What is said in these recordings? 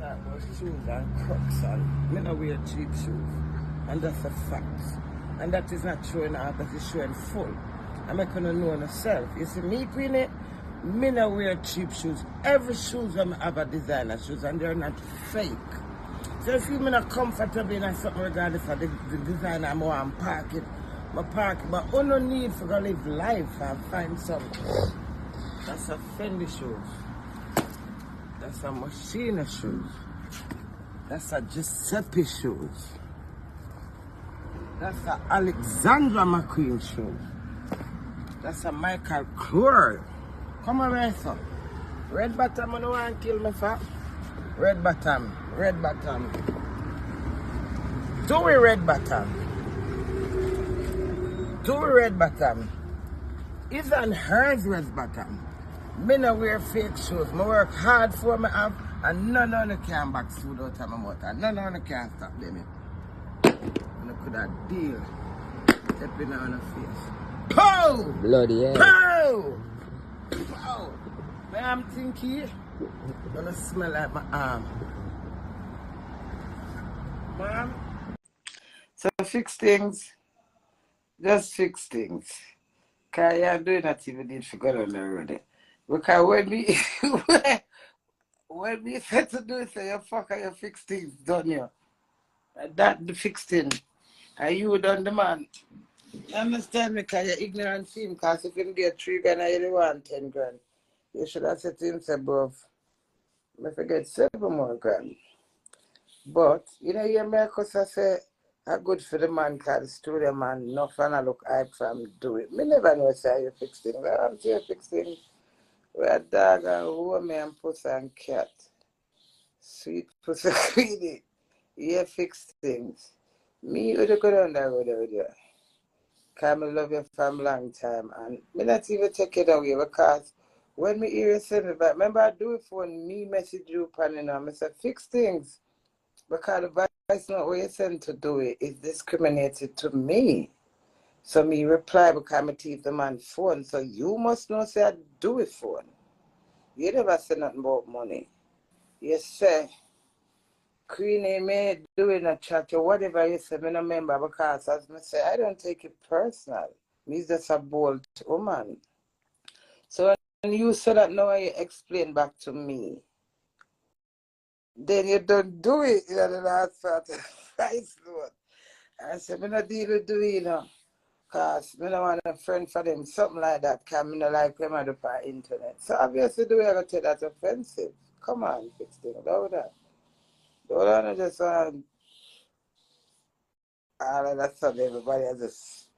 talk about shoes and crocs and me no wear cheap shoes. And that's a fact. And that is not showing out, that is showing full. I'm not gonna know myself. You see me, Queenie, me no wear cheap shoes. Every shoes I have a designer shoes and they're not fake. So if you not comfortable in something regardless of the design I'm more park it, but no need for to live life and find something. That's a Fendi shoes. That's a Machina shoes. That's a Giuseppe shoes. That's a Alexandra McQueen shoes. That's a Michael Kors. Come on, Ressa. Red bottom, I don't want to kill me for. Red bottom. Do we red bottom? Even hers red bottom. Me no wear fake shoes. I work hard for me have, and none of them can back suit out of my mouth. And none of them can stop them. And I could have deal. Stepping on the face. Pow! Bloody hell. Pow! Pow! My arm thinky. Gonna smell like my arm. Mom? So fix things. Just fix things. Because you're doing that even need to go on the road. Because when we said to do it, say you fucker, you fix things, don't you? That the fix thing. And you done the man. You understand me? Because you're ignorant to him. Because if you get 3 grand and you want 10 grand, you should have said to him, say, bro, I forget 7 more grand. But, you know, you make us say, I'm good for the man, because the studio man, nothing I look hype for him do it. Me never know say you fix things. I don't see you fix things. We're a dog and woman and pussy and cat. Sweet pussy Queenie. You fix things. Me, you would go down that road with you. Because I love you from a long time. And me not even take it away because when me hear you send me back, remember I do it for me message you pan and I said fix things. Because the voice note what you send to do it is discriminated to me. So me reply because I teeth the man's phone. So you must know say I do it phone. You never say nothing about money. You say, Queenie may do in a chat or whatever you say, me no remember because as me say, I don't take it personal. Me's just a bold woman. So when you say that now you explain back to me, then you don't do it in the last part of price load. I said, me not deal with doing, you know, because me don't want a friend for them, something like that, because me not like them on the internet. So obviously the way I got to that's offensive. Come on, fix things. Don't do that. Don't want to just all of that stuff, everybody has just,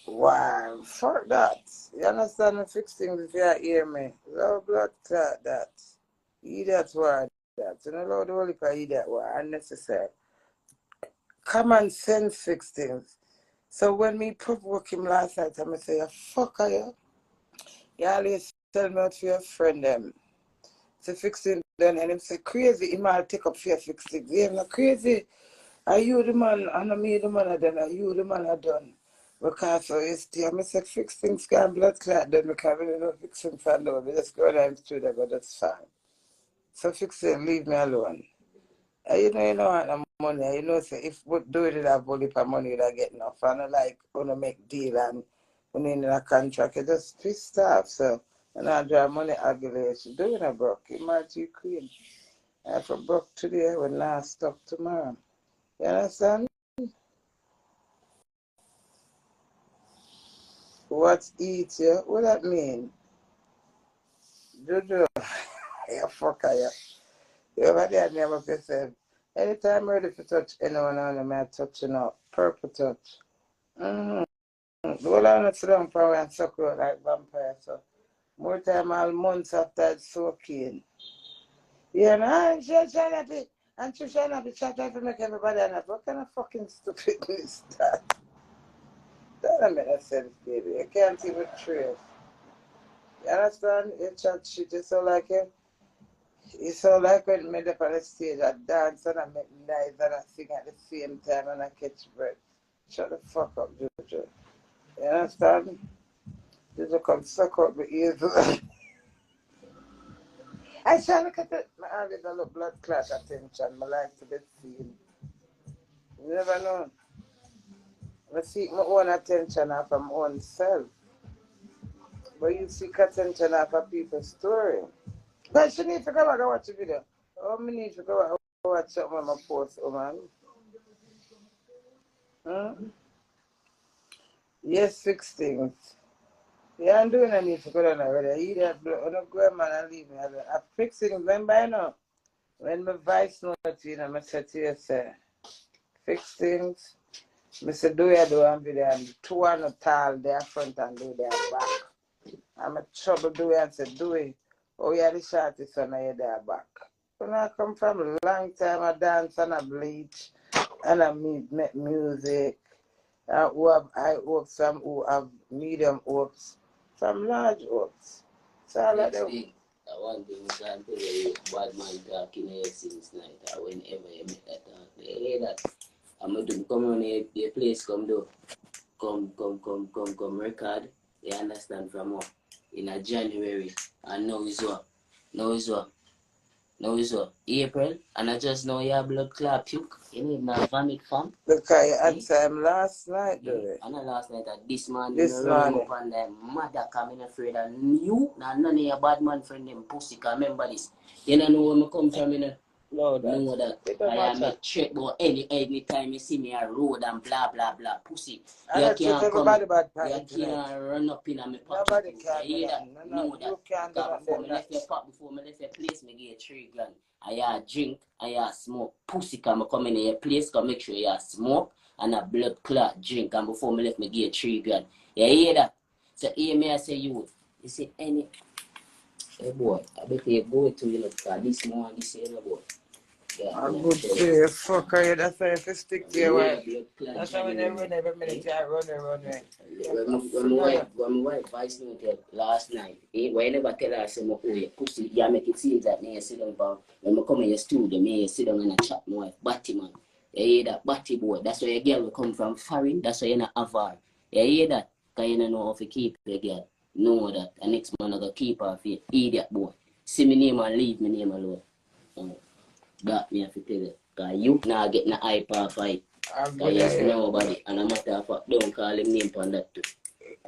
wow, fuck that. You understand me? Fix things if you hear me. Low blood clot that. Idiot word that. You know, Lord, only for idiot word, unnecessary. Common sense fix things. So when me provoke him last night, I'm going to say, fuck are you? You always tell me out for your friend them. So fix things done, and him say, crazy, he might take up for your fix things. Yeah, not crazy. Are you the man, and me the man I done, are you the man I done? Because so it's still, I said, fix things can blood clot done, because we don't fix things for no, we just go down the street, but that's fine. So fix it, leave me alone. And you know want the money, you know, say, if we do it with a bully for money, you get enough. And I like, when I make deal and when in a contract, you just pissed off. So, and I draw money aggravation, doing a broke, it might be queen. If I broke today, we'll not stop tomorrow. You understand? What eat you? What that mean? Jojo, you fucker, you. You over there never yourself. Anytime I'm ready to touch anyone on them, I touch you now. Purple touch. Mm-hmm. Well, I'm not sit down for and suck out like vampire, so more time all months after it's soaking. Yeah, man, I'm trying to be, I'm trying to be trying to make everybody understand. What kind of fucking stupidness is that? That don't make no sense, baby. You can't even trace. You understand? You chat shit, you so like him. You so like when you made up on the stage, I dance and I make noise and I sing at the same time and I catch breath. Shut the fuck up, Jojo. You understand? Jojo come suck up the ears. I shall look at it. I always a look blood clot attention. I like to be seen. You never know. I seek my own attention off of my own self. But you seek attention off of people's story. But she need to go back and watch the video. Oh, me need to go back and watch something on my post, oh man. Hmm? Yes, fix things. Yeah, I'm doing I need to go down already. I eat that blood. I'm not going, man, and leave me. I fix things, remember, I know. When my vice note, you know, I said to you, say, fix things. I said, do you do one video and two on the tall there front and do their back. I'm a trouble do it and say, do it. Oh, yeah, the shortest one I there back. When I come from a long time, I dance and I bleach and I make music. Who have high hopes, some who have medium hopes, some large hopes. So I like them. One thing I can tell you, bad man talking here since night or whenever you make that talk. They hear that. I'm going to come on the place, come record. They understand from what? In a January. And now is what? Now is what? April. And I just know your blood clot puke. You need no vomit fam. Because you answered him last night, do it? And last night at this morning, This morning. up on the mother coming afraid of you. Now none of your bad man friend them pussy. Cause remember this. You don't know where I come from, you know. No, that. Know that. I am a check about anytime you see me a road and blah blah blah pussy. You can't come. You can't run up in my pocket. Nobody can. You hear that? No, you can't do that. Before me left your pop, before me left your place, me get 3 grand. I drink, I smoke pussy. Come come in your place, come make sure you smoke and a blood clot drink. And before me left, me get 3 grand. You hear that? So hear me, I say you see any. Hey boy, I bet you go to you know, this morning, this year, boy. Yeah, I'm good to you, fucker. That's why if you stick to your wife. That's why when I run every minute, I run. When my wife voice note last night, why you never tell her, I say, oh, you pussy, you make it seem that me sit down, when I come in your studio, me sit down and I chat my wife, batty man. You hear that? Batty boy. That's why your girl will come from foreign, that's why you're not avar. You hear that? Because you don't know how to keep your girl. Know that. The next man I go keep her for you. Idiot boy. See me name and leave me name alone. That me have to tell you. Because you now get an iPad fight. Because he's nobody. And a matter of fact, don't call him name on that too.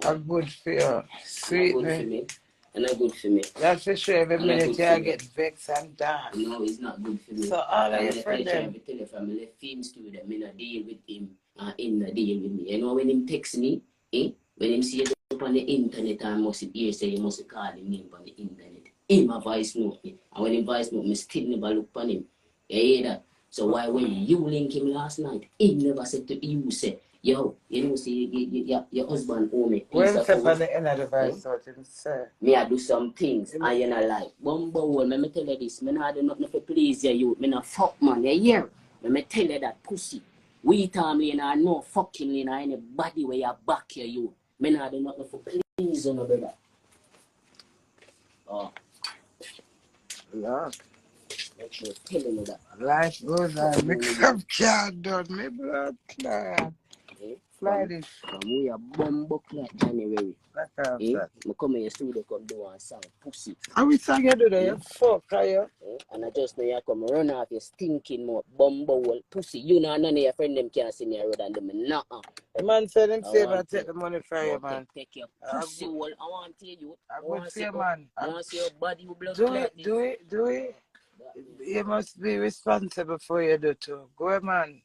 I'm good for you. Sweet me. And not good for me. That's for sure. Every minute you get vexed and dance. No, it's not good for me. So all of your friends. I tell you from the film studio, I not deal with him and him not deal with me. You know when him text me, when him see it up on the internet, I must hear say you must call him name on the internet. Him a voice note me. And when him voice note me, still never look on him. You hear that? So why when you link him last night, he never said to you, say, yo, you know, see, your husband owe me. When step on the end of the voice note, say. Me I do some things, and you know like, bumbo, me tell you this, me not do nothing to please you, me not fuck man, you hear? Me tell you that pussy. We tell me, you know, no fucking in anybody where you back here, you. Me not do nothing for please you, no brother. Oh. Lord. Telling you that. Life goes on. Mix up can't done. Me blood clot. Fly this. We are bumbo clot January. I come in your studio, come do one song, pussy. How we song you do that? You fuck, are you? And I just know you come run off your stinking mouth, bumbo pussy. You know none of your friends them can't see me road and them nah. The man said him say I take the money from you, man. Take your pussy hole. I want to you. I want to see you, man. I want to see your body with blood. Do it. You must be responsible for you do too. Go, man.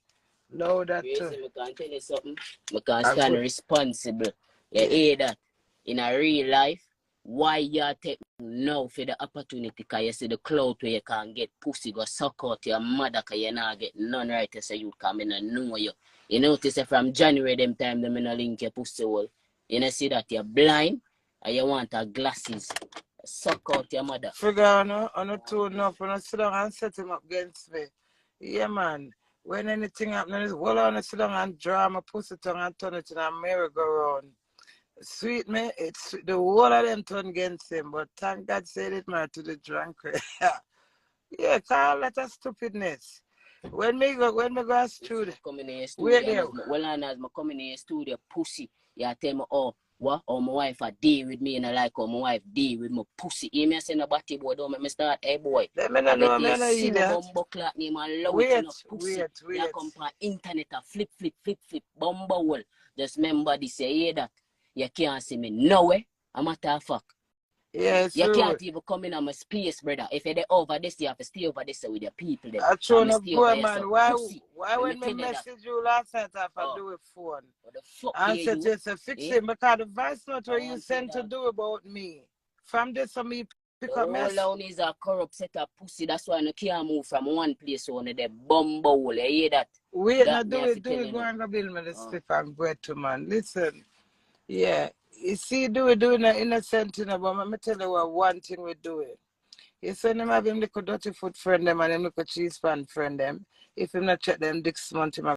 Know that too. I can tell you something. I can stand responsible. You hear that? In a real life, why you take now for the opportunity? Because you see the clout where you can get pussy, go suck out your mother because you not get none right to say you come in and know you. You notice from January, them time, them in a link your pussy hole. You know, see that you're blind and you want a glasses. Suck out your mother. Figure on no too enough. When I sit down and set him up against me. Yeah, man. When anything happens, well, I sit down and draw my pussy tongue and turn it in a merry-go-round. Sweet me, it's the whole of them turn against him, but thank God said it, man, to the drunk. Yeah, call that a stupidness. When me go to studio, wait there. Well, as I come in your studio, pussy, you tell me, oh, What? Or my wife a deal with me and I like how my wife deal with my pussy. You me say no body boy, don't make me start, hey boy. Let me I know, bet me you no see my idiot. bumbo clock name and love it in Wait, a pussy. wait. You come on internet a flip, bumbo well. Just remember this, you hear that? You can't see me nowhere. A matter of fact. Yeah, You true. can't even come in on my space, brother. If you're over this, you have to stay over this with your people. Them. I I'm true no stay over boy, here, man. so pussy. Why Let me when me tell you that. message you last night I do with phone? What the fuck And you said do? you say fix it because the voice note where I you want sent to to do about me. From this for me the pick up whole mess. town is a corrupt set of pussy. That's why I can't move from one place to another. Bumble. You hear that? Wait, That now me do have to it, tell go you. and go build me the slip and bread to man. Listen, yeah. You see, do it in an innocent thing, but let me tell you what one thing we do it. You send him have him little dirty foot friend them and him little cheese pan friend them. If him not check them 6 months him have